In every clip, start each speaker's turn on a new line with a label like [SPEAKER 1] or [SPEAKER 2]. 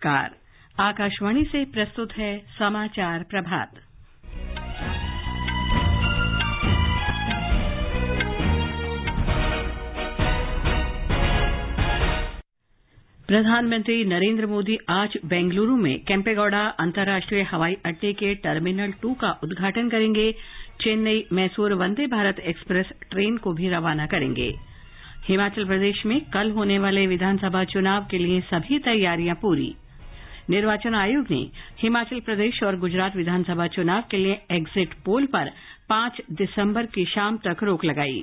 [SPEAKER 1] नमस्कार। आकाशवाणी से प्रस्तुत है समाचार प्रभात। प्रधानमंत्री नरेंद्र मोदी आज बेंगलुरु में केम्पेगौड़ा अंतर्राष्ट्रीय हवाई अड्डे के टर्मिनल 2 का उद्घाटन करेंगे। चेन्नई मैसूर वंदे भारत एक्सप्रेस ट्रेन को भी रवाना करेंगे। हिमाचल प्रदेश में कल होने वाले विधानसभा चुनाव के लिए सभी तैयारियां पूरी। निर्वाचन आयोग ने हिमाचल प्रदेश और गुजरात विधानसभा चुनाव के लिए एग्जिट पोल पर 5 दिसंबर की शाम तक रोक लगाई।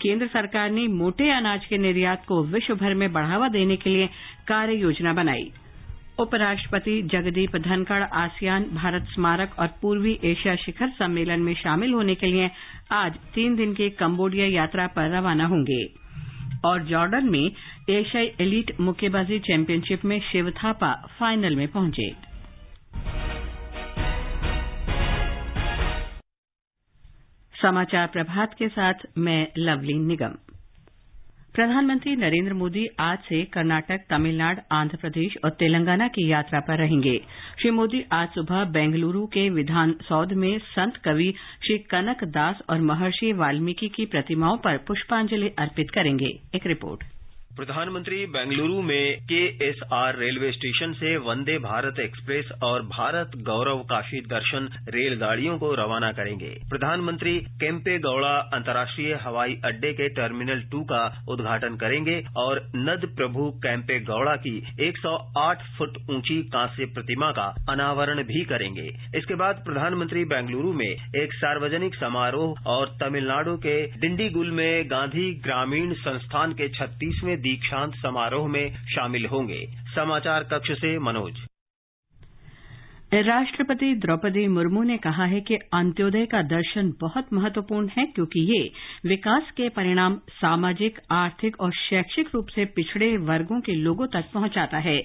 [SPEAKER 1] केंद्र सरकार ने मोटे अनाज के निर्यात को विश्व भर में बढ़ावा देने के लिए कार्य योजना बनाई। उपराष्ट्रपति जगदीप धनखड़ आसियान भारत स्मारक और पूर्वी एशिया शिखर सम्मेलन में शामिल होने के लिए आज 3 दिन की कंबोडिया यात्रा पर रवाना होंगे। और जॉर्डन में एशियाई एलीट मुक्केबाजी चैंपियनशिप में शिव थापा फाइनल में पहुंचे। समाचार प्रभात के साथ मैं लवली निगम। प्रधानमंत्री नरेंद्र मोदी आज से कर्नाटक, तमिलनाडु, आंध्र प्रदेश और तेलंगाना की यात्रा पर रहेंगे। श्री मोदी आज सुबह बेंगलुरु के विधान सौध में संत कवि श्री कनक दास और महर्षि वाल्मीकि की प्रतिमाओं पर पुष्पांजलि अर्पित करेंगे। एक रिपोर्ट।
[SPEAKER 2] प्रधानमंत्री बेंगलुरु में केएसआर रेलवे स्टेशन से वंदे भारत एक्सप्रेस और भारत गौरव काशी दर्शन रेलगाड़ियों को रवाना करेंगे। प्रधानमंत्री केम्पेगौड़ा अंतर्राष्ट्रीय हवाई अड्डे के टर्मिनल 2 का उद्घाटन करेंगे और नद प्रभु केम्पेगौड़ा की 108 फुट ऊंची कांस्य प्रतिमा का अनावरण भी करेंगे। इसके बाद प्रधानमंत्री बेंगलुरु में एक सार्वजनिक समारोह और तमिलनाडु के डिंडीगुल में गांधी ग्रामीण संस्थान के 36वें दीक्षांत समारोह में शामिल होंगे। समाचार कक्ष से मनोज।
[SPEAKER 1] राष्ट्रपति द्रौपदी मुर्मू ने कहा है कि अंत्योदय का दर्शन बहुत महत्वपूर्ण है क्योंकि ये विकास के परिणाम सामाजिक, आर्थिक और शैक्षिक रूप से पिछड़े वर्गों के लोगों तक पहुंचाता है।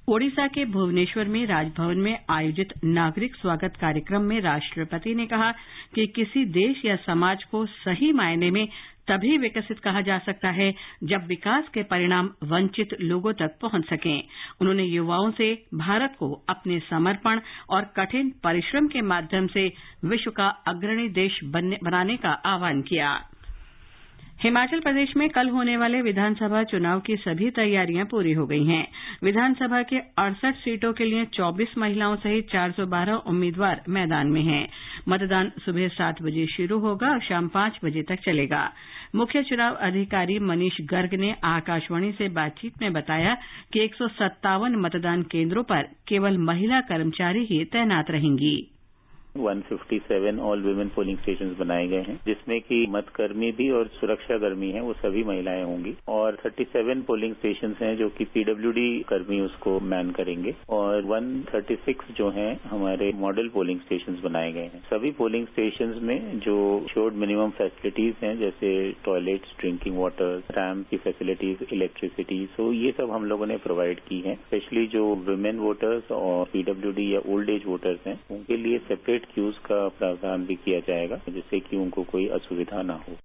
[SPEAKER 1] ओडिशा के भुवनेश्वर में राजभवन में आयोजित नागरिक स्वागत कार्यक्रम में राष्ट्रपति ने कहा कि किसी देश या समाज को सही मायने में तभी विकसित कहा जा सकता है जब विकास के परिणाम वंचित लोगों तक पहुंच सकें। उन्होंने युवाओं से भारत को अपने समर्पण और कठिन परिश्रम के माध्यम से विश्व का अग्रणी देश बनाने का आह्वान किया। हिमाचल प्रदेश में कल होने वाले विधानसभा चुनाव की सभी तैयारियां पूरी हो गई हैं। विधानसभा के 68 सीटों के लिए 24 महिलाओं सहित 412 उम्मीदवार मैदान में हैं। मतदान सुबह 7 बजे शुरू होगा और शाम 5 बजे तक चलेगा। मुख्य चुनाव अधिकारी मनीष गर्ग ने आकाशवाणी से बातचीत में बताया कि 157 मतदान केंद्रों पर केवल महिला कर्मचारी ही तैनात रहेंगी।
[SPEAKER 3] 157 ऑल वुमेन पोलिंग स्टेशन बनाए गए हैं जिसमें कि मतकर्मी भी और सुरक्षाकर्मी हैं वो सभी महिलाएं होंगी और 37 पोलिंग स्टेशन हैं जो कि पीडब्ल्यूडी कर्मी उसको मैन करेंगे और 136 जो हैं हमारे मॉडल पोलिंग स्टेशन बनाए गए हैं। सभी पोलिंग स्टेशन में जो श्योर्ड मिनिमम फैसिलिटीज हैं जैसे टॉयलेट्स, ड्रिंकिंग वाटर, रैम्प की फैसिलिटीज, इलेक्ट्रिसिटी, सो ये सब हम लोगों ने प्रोवाइड की है। स्पेशली जो वुमेन वोटर्स और पीडब्ल्यूडी या ओल्ड एज वोटर्स हैं उनके लिए सेपरेट क्यूज का प्रावधान भी किया जाएगा जिससे कि उनको कोई असुविधा ना हो।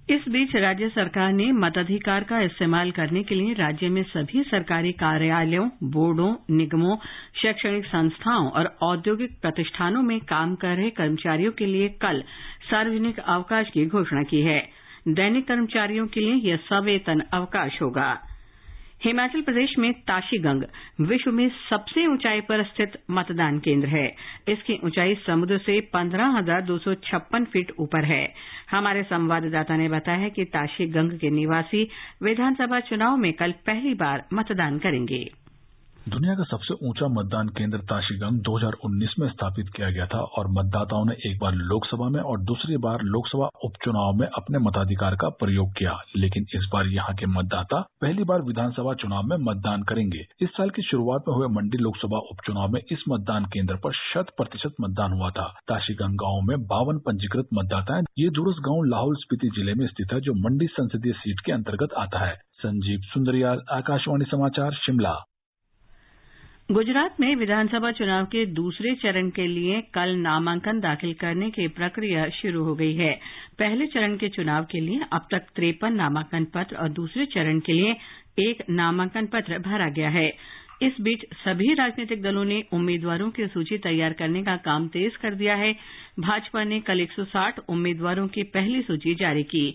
[SPEAKER 1] इस बीच राज्य सरकार ने मताधिकार का इस्तेमाल करने के लिए राज्य में सभी सरकारी कार्यालयों, बोर्डों, निगमों, शैक्षणिक संस्थाओं और औद्योगिक प्रतिष्ठानों में काम कर रहे कर्मचारियों के लिए कल सार्वजनिक अवकाश की घोषणा की है। दैनिक कर्मचारियों के लिए यह सवेतन अवकाश होगा। हिमाचल प्रदेश में ताशीगंग विश्व में सबसे ऊंचाई पर स्थित मतदान केंद्र है। इसकी ऊंचाई समुद्र से 15,256 फीट ऊपर है। हमारे संवाददाता ने बताया कि ताशीगंग के निवासी विधानसभा चुनाव में कल पहली बार मतदान करेंगे।
[SPEAKER 4] दुनिया का सबसे ऊंचा मतदान केंद्र ताशीगंग 2019 में स्थापित किया गया था और मतदाताओं ने एक बार लोकसभा में और दूसरी बार लोकसभा उपचुनाव में अपने मताधिकार का प्रयोग किया। लेकिन इस बार यहाँ के मतदाता पहली बार विधानसभा चुनाव में मतदान करेंगे। इस साल की शुरुआत में हुए मंडी लोकसभा उपचुनाव में इस मतदान केंद्र पर 100% मतदान हुआ था। ताशीगंग गाँव में 52 पंजीकृत मतदाता है। ये दूरस्थ गाँव लाहौल स्पीति जिले में स्थित है जो मंडी संसदीय सीट के अंतर्गत आता है। संजीव सुंदरियाल, आकाशवाणी समाचार, शिमला।
[SPEAKER 1] गुजरात में विधानसभा चुनाव के दूसरे चरण के लिए कल नामांकन दाखिल करने की प्रक्रिया शुरू हो गई है। पहले चरण के चुनाव के लिए अब तक 53 नामांकन पत्र और दूसरे चरण के लिए एक नामांकन पत्र भरा गया है। इस बीच सभी राजनीतिक दलों ने उम्मीदवारों की सूची तैयार करने का काम तेज कर दिया है। भाजपा ने कल 160 उम्मीदवारों की पहली सूची जारी की।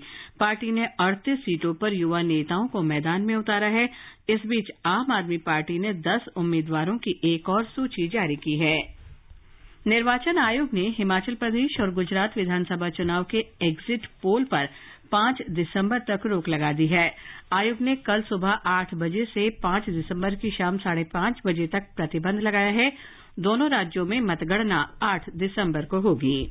[SPEAKER 1] पार्टी ने 38 सीटों पर युवा नेताओं को मैदान में उतारा है। इस बीच आम आदमी पार्टी ने 10 उम्मीदवारों की एक और सूची जारी की है। निर्वाचन आयोग ने हिमाचल प्रदेश और गुजरात विधानसभा चुनाव के एग्जिट पोल पर 5 दिसंबर तक रोक लगा दी है। आयोग ने कल सुबह 8 बजे से 5 दिसंबर की शाम 5:30 बजे तक प्रतिबंध लगाया है। दोनों राज्यों में मतगणना 8 दिसंबर को होगी।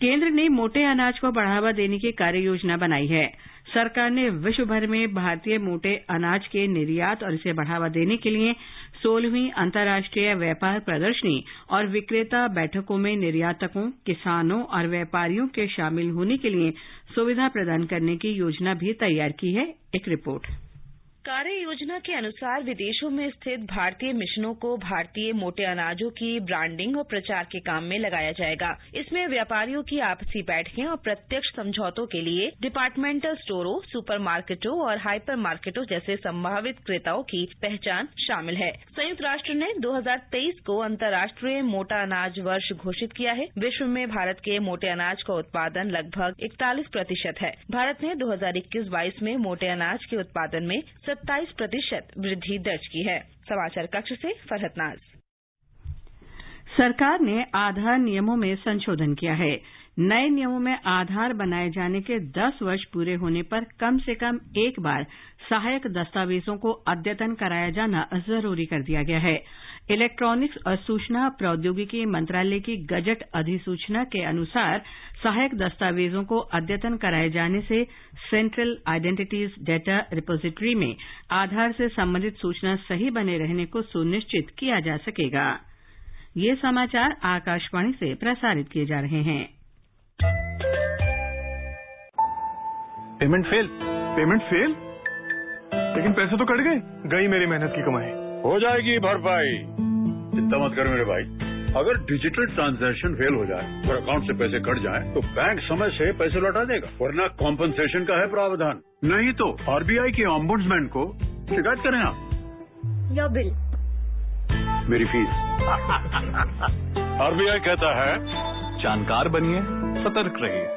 [SPEAKER 1] केंद्र ने मोटे अनाज को बढ़ावा देने की कार्ययोजना बनाई है। सरकार ने विश्व भर में भारतीय मोटे अनाज के निर्यात और इसे बढ़ावा देने के लिए 16वीं अंतर्राष्ट्रीय व्यापार प्रदर्शनी और विक्रेता बैठकों में निर्यातकों, किसानों और व्यापारियों के शामिल होने के लिए सुविधा प्रदान करने की योजना भी तैयार की है। एक रिपोर्ट।
[SPEAKER 5] कार्य योजना के अनुसार विदेशों में स्थित भारतीय मिशनों को भारतीय मोटे अनाजों की ब्रांडिंग और प्रचार के काम में लगाया जाएगा। इसमें व्यापारियों की आपसी बैठकें और प्रत्यक्ष समझौतों के लिए डिपार्टमेंटल स्टोरों, सुपरमार्केटों और हाइपर मार्केटों जैसे संभावित क्रेताओं की पहचान शामिल है। संयुक्त राष्ट्र ने 2023 को अंतर्राष्ट्रीय मोटा अनाज वर्ष घोषित किया है। विश्व में भारत के मोटे अनाज का उत्पादन लगभग 41% है। भारत ने 2021-22 में मोटे अनाज के उत्पादन में 27% वृद्धि दर्ज की है। समाचार कक्ष से फरहत नाज।
[SPEAKER 1] सरकार ने आधार नियमों में संशोधन किया है। नए नियमों में आधार बनाए जाने के 10 वर्ष पूरे होने पर कम से कम एक बार सहायक दस्तावेजों को अद्यतन कराया जाना जरूरी कर दिया गया है। इलेक्ट्रॉनिक्स और सूचना प्रौद्योगिकी मंत्रालय की गजट अधिसूचना के अनुसार सहायक दस्तावेजों को अद्यतन कराए जाने से सेंट्रल आइडेंटिटीज डेटा रिपोजिटरी में आधार से संबंधित सूचना सही बने रहने को सुनिश्चित किया जा सकेगा। ये समाचार आकाशवाणी से प्रसारित किए जा रहे हैं।
[SPEAKER 6] Payment fail? लेकिन पैसे तो कट गई मेरी मेहनत की कमाई।
[SPEAKER 7] हो जाएगी भरपाई, चिंता मत कर मेरे भाई। अगर डिजिटल ट्रांजैक्शन फेल हो जाए और अकाउंट से पैसे कट जाए तो बैंक समय से पैसे लौटा देगा, वरना कॉम्पनसेशन का है प्रावधान। नहीं तो आरबीआई के ऑम्बुड्समैन को शिकायत करें आप।
[SPEAKER 8] या बिल,
[SPEAKER 7] मेरी फीस। आरबीआई कहता है
[SPEAKER 6] जानकार बनिए, सतर्क रहिए।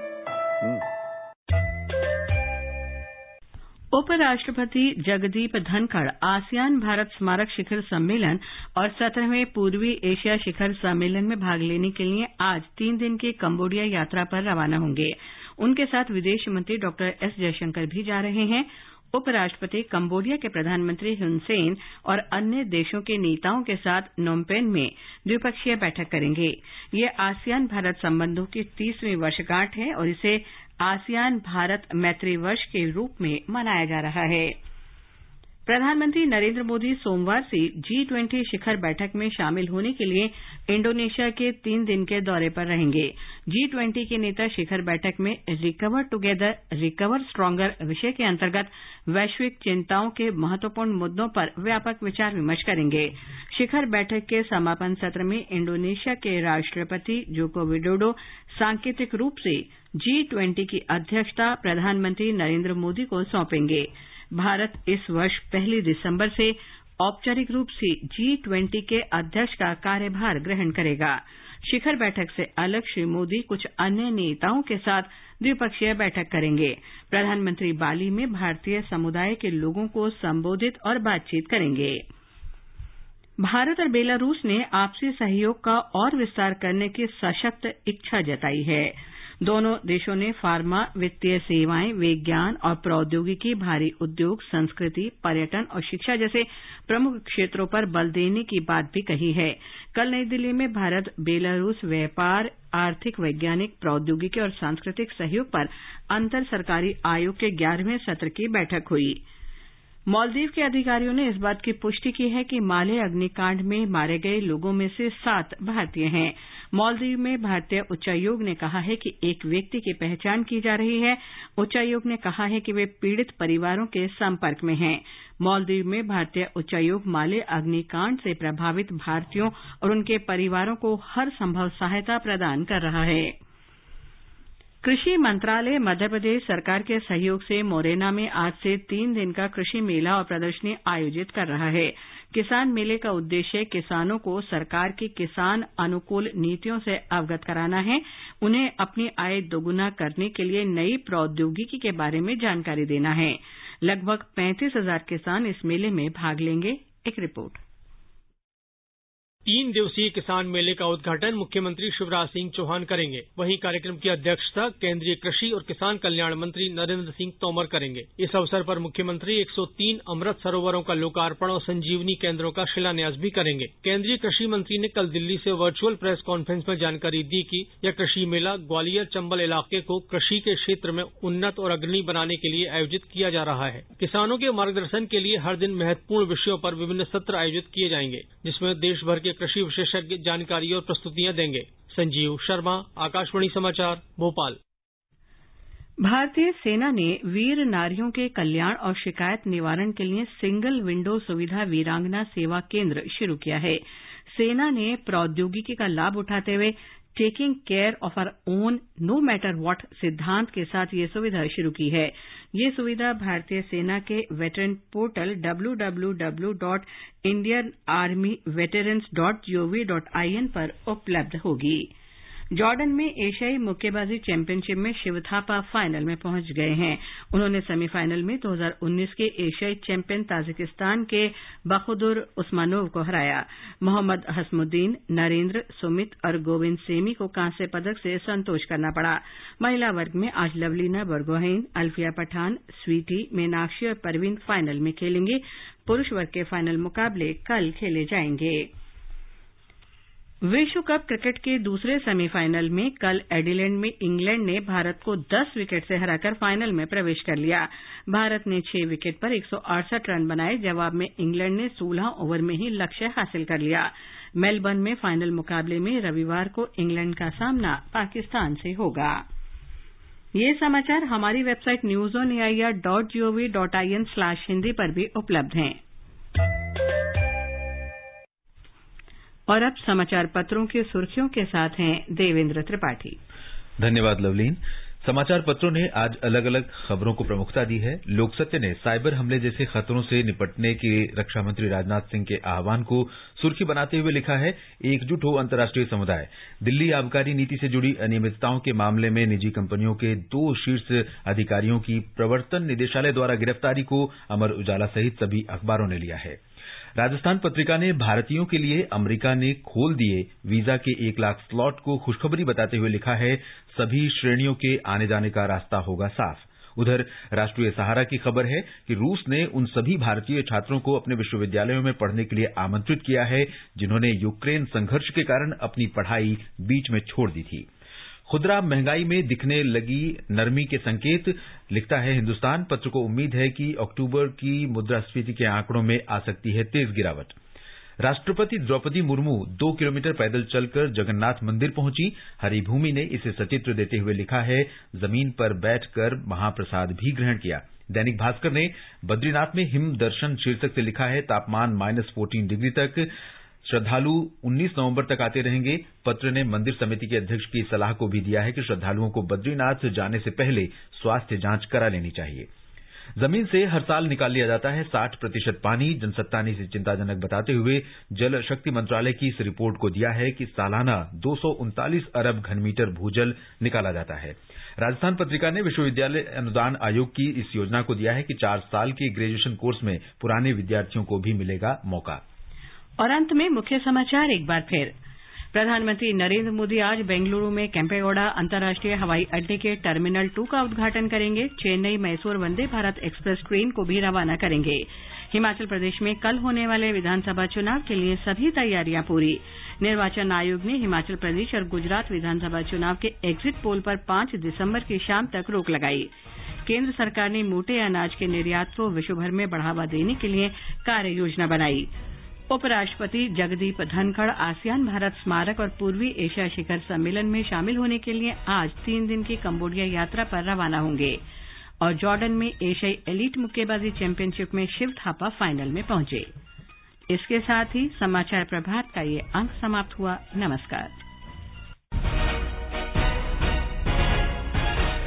[SPEAKER 1] उपराष्ट्रपति जगदीप धनखड़ आसियान भारत स्मारक शिखर सम्मेलन और 17वें पूर्वी एशिया शिखर सम्मेलन में भाग लेने के लिए आज 3 दिन की कंबोडिया यात्रा पर रवाना होंगे। उनके साथ विदेश मंत्री डॉक्टर एस जयशंकर भी जा रहे हैं। उपराष्ट्रपति कंबोडिया के प्रधानमंत्री हुन सेन और अन्य देशों के नेताओं के साथ नोमपेन में द्विपक्षीय बैठक करेंगे। ये आसियान भारत संबंधों की 30वीं वर्षगांठ है और इसे आसियान भारत मैत्री वर्ष के रूप में मनाया जा रहा है। प्रधानमंत्री नरेंद्र मोदी सोमवार से G20 शिखर बैठक में शामिल होने के लिए इंडोनेशिया के 3 दिन के दौरे पर रहेंगे। G20 के नेता शिखर बैठक में रिकवर टुगेदर, रिकवर स्ट्रांगर विषय के अंतर्गत वैश्विक चिंताओं के महत्वपूर्ण मुद्दों पर व्यापक विचार विमर्श करेंगे। शिखर बैठक के समापन सत्र में इंडोनेशिया के राष्ट्रपति जोको विडोडो सांकेतिक रूप से G20 की अध्यक्षता प्रधानमंत्री नरेंद्र मोदी को सौंपेंगे। भारत इस वर्ष 1 दिसंबर से औपचारिक रूप से G20 के अध्यक्ष का कार्यभार ग्रहण करेगा। शिखर बैठक से अलग श्री मोदी कुछ अन्य नेताओं के साथ द्विपक्षीय बैठक करेंगे। प्रधानमंत्री बाली में भारतीय समुदाय के लोगों को संबोधित और बातचीत करेंगे। भारत और बेलारूस ने आपसी सहयोग का और विस्तार करने की सशक्त इच्छा जताई है। दोनों देशों ने फार्मा, वित्तीय सेवाएं, विज्ञान और प्रौद्योगिकी, भारी उद्योग, संस्कृति, पर्यटन और शिक्षा जैसे प्रमुख क्षेत्रों पर बल देने की बात भी कही है। कल नई दिल्ली में भारत बेलारूस व्यापार, आर्थिक, वैज्ञानिक, प्रौद्योगिकी और सांस्कृतिक सहयोग पर अंतर सरकारी आयोग के 11वें सत्र की बैठक हुई। मालदीव के अधिकारियों ने इस बात की पुष्टि की है कि माले अग्निकांड में मारे गए लोगों में से 7 भारतीय हैं। मालदीव में भारतीय उच्चायोग ने कहा है कि एक व्यक्ति की पहचान की जा रही है। उच्चायोग ने कहा है कि वे पीड़ित परिवारों के संपर्क में हैं। मालदीव में भारतीय उच्चायोग माले अग्निकांड से प्रभावित भारतीयों और उनके परिवारों को हर संभव सहायता प्रदान कर रहा है। कृषि मंत्रालय मध्य प्रदेश सरकार के सहयोग से मोरेना में आज से 3 दिन का कृषि मेला और प्रदर्शनी आयोजित कर रहा है। किसान मेले का उद्देश्य किसानों को सरकार की किसान अनुकूल नीतियों से अवगत कराना है, उन्हें अपनी आय दोगुना करने के लिए नई प्रौद्योगिकी के बारे में जानकारी देना है। लगभग 35,000 किसान इस मेले में भाग लेंगे। एक रिपोर्ट।
[SPEAKER 8] 3 दिवसीय किसान मेले का उद्घाटन मुख्यमंत्री शिवराज सिंह चौहान करेंगे। वहीं कार्यक्रम की अध्यक्षता केंद्रीय कृषि और किसान कल्याण मंत्री नरेंद्र सिंह तोमर करेंगे। इस अवसर पर मुख्यमंत्री 103 अमृत सरोवरों का लोकार्पण और संजीवनी केंद्रों का शिलान्यास भी करेंगे। केंद्रीय कृषि मंत्री ने कल दिल्ली से वर्चुअल प्रेस कॉन्फ्रेंस में जानकारी दी कि यह कृषि मेला ग्वालियर चंबल इलाके को कृषि के क्षेत्र में उन्नत और अग्रणी बनाने के लिए आयोजित किया जा रहा है। किसानों के मार्गदर्शन के लिए हर दिन महत्वपूर्ण विषयों पर विभिन्न सत्र आयोजित किए जाएंगे, जिसमें देश भर के कृषि विशेषज्ञ जानकारी और प्रस्तुतियां देंगे। संजीव शर्मा, आकाशवाणी समाचार, भोपाल।
[SPEAKER 1] भारतीय सेना ने वीर नारियों के कल्याण और शिकायत निवारण के लिए सिंगल विंडो सुविधा वीरांगना सेवा केंद्र शुरू किया है। सेना ने प्रौद्योगिकी का लाभ उठाते हुए taking care of our own no matter what सिद्धांत के साथ ये सुविधा शुरू की है। ये सुविधा भारतीय सेना के वेटरन पोर्टल www.indianarmyveterans.gov.in पर उपलब्ध होगी। जॉर्डन में एशियाई मुक्केबाजी चैंपियनशिप में शिव थापा फाइनल में पहुंच गए हैं। उन्होंने सेमीफाइनल में 2019 के एशियाई चैंपियन ताजिकिस्तान के बखुदुर उस्मानोव को हराया। मोहम्मद हसमुद्दीन, नरेंद्र, सुमित और गोविंद सेमी को कांस्य पदक से संतोष करना पड़ा। महिला वर्ग में आज लवलीना बरगोहेन, अल्फिया पठान, स्वीटी, मीनाक्षी और परवीन फाइनल में खेलेंगे। पुरुष वर्ग के फाइनल मुकाबले कल खेले जाएंगे। विश्व कप क्रिकेट के दूसरे सेमीफाइनल में कल एडिलेड में इंग्लैंड ने भारत को 10 विकेट से हराकर फाइनल में प्रवेश कर लिया। भारत ने 6 विकेट पर 168 रन बनाए। जवाब में इंग्लैंड ने 16 ओवर में ही लक्ष्य हासिल कर लिया। मेलबर्न में फाइनल मुकाबले में रविवार को इंग्लैंड का सामना पाकिस्तान से होगा। ये समाचार हमारी वेबसाइट newsonair.gov.in/हिंदी पर भी उपलब्ध हैं। और अब समाचार पत्रों की सुर्खियों के साथ हैं देवेंद्र त्रिपाठी।
[SPEAKER 9] धन्यवाद लवलीन। समाचार पत्रों ने आज अलग अलग खबरों को प्रमुखता दी है। लोकसत्य ने साइबर हमले जैसे खतरों से निपटने के रक्षा मंत्री राजनाथ सिंह के आह्वान को सुर्खी बनाते हुए लिखा है, एकजुट हो अंतर्राष्ट्रीय समुदाय। दिल्ली आबकारी नीति से जुड़ी अनियमितताओं के मामले में निजी कंपनियों के 2 शीर्ष अधिकारियों की प्रवर्तन निदेशालय द्वारा गिरफ्तारी को अमर उजाला सहित सभी अखबारों ने लिया है। राजस्थान पत्रिका ने भारतीयों के लिए अमेरिका ने खोल दिए वीजा के 1 लाख स्लॉट को खुशखबरी बताते हुए लिखा है, सभी श्रेणियों के आने जाने का रास्ता होगा साफ। उधर राष्ट्रीय सहारा की खबर है कि रूस ने उन सभी भारतीय छात्रों को अपने विश्वविद्यालयों में पढ़ने के लिए आमंत्रित किया है जिन्होंने यूक्रेन संघर्ष के कारण अपनी पढ़ाई बीच में छोड़ दी थी। खुदरा महंगाई में दिखने लगी नरमी के संकेत, लिखता है हिंदुस्तान। पत्र को उम्मीद है कि अक्टूबर की मुद्रास्फीति के आंकड़ों में आ सकती है तेज गिरावट। राष्ट्रपति द्रौपदी मुर्मू 2 किलोमीटर पैदल चलकर जगन्नाथ मंदिर पहुंची। हरी भूमि ने इसे सचित्र देते हुए लिखा है, जमीन पर बैठकर महाप्रसाद भी ग्रहण किया। दैनिक भास्कर ने बद्रीनाथ में हिम दर्शन शीर्षक से लिखा है, तापमान -14 डिग्री तक, श्रद्धालु 19 नवंबर तक आते रहेंगे। पत्र ने मंदिर समिति के अध्यक्ष की सलाह को भी दिया है कि श्रद्धालुओं को बद्रीनाथ जाने से पहले स्वास्थ्य जांच करा लेनी चाहिए। जमीन से हर साल निकाल लिया जाता है 60% पानी। जनसत्ता ने इसे चिंताजनक बताते हुए जल शक्ति मंत्रालय की इस रिपोर्ट को दिया है कि सालाना 239 अरब घनमीटर भूजल निकाला जाता है। राजस्थान पत्रिका ने विश्वविद्यालय अनुदान आयोग की इस योजना को दिया है कि 4 साल के ग्रेजुएशन कोर्स में पुराने विद्यार्थियों को भी मिलेगा मौका।
[SPEAKER 1] और अंत में मुख्य समाचार एक बार फिर। प्रधानमंत्री नरेंद्र मोदी आज बेंगलुरु में केम्पेगौड़ा अंतर्राष्ट्रीय हवाई अड्डे के टर्मिनल 2 का उद्घाटन करेंगे। चेन्नई मैसूर वंदे भारत एक्सप्रेस ट्रेन को भी रवाना करेंगे। हिमाचल प्रदेश में कल होने वाले विधानसभा चुनाव के लिए सभी तैयारियां पूरी। निर्वाचन आयोग ने हिमाचल प्रदेश और गुजरात विधानसभा चुनाव के एग्जिट पोल पर 5 दिसंबर की शाम तक रोक लगाई। केंद्र सरकार ने मोटे अनाज के निर्यात को विश्वभर में बढ़ावा देने के लिए कार्य योजना बनाई। उपराष्ट्रपति जगदीप धनखड़ आसियान भारत स्मारक और पूर्वी एशिया शिखर सम्मेलन में शामिल होने के लिए आज 3 दिन की कंबोडिया यात्रा पर रवाना होंगे। और जॉर्डन में एशियाई एलीट मुक्केबाजी चैंपियनशिप में शिव थापा फाइनल में पहुंचे। इसके साथ ही समाचार प्रभात का ये अंक समाप्त हुआ। नमस्कार।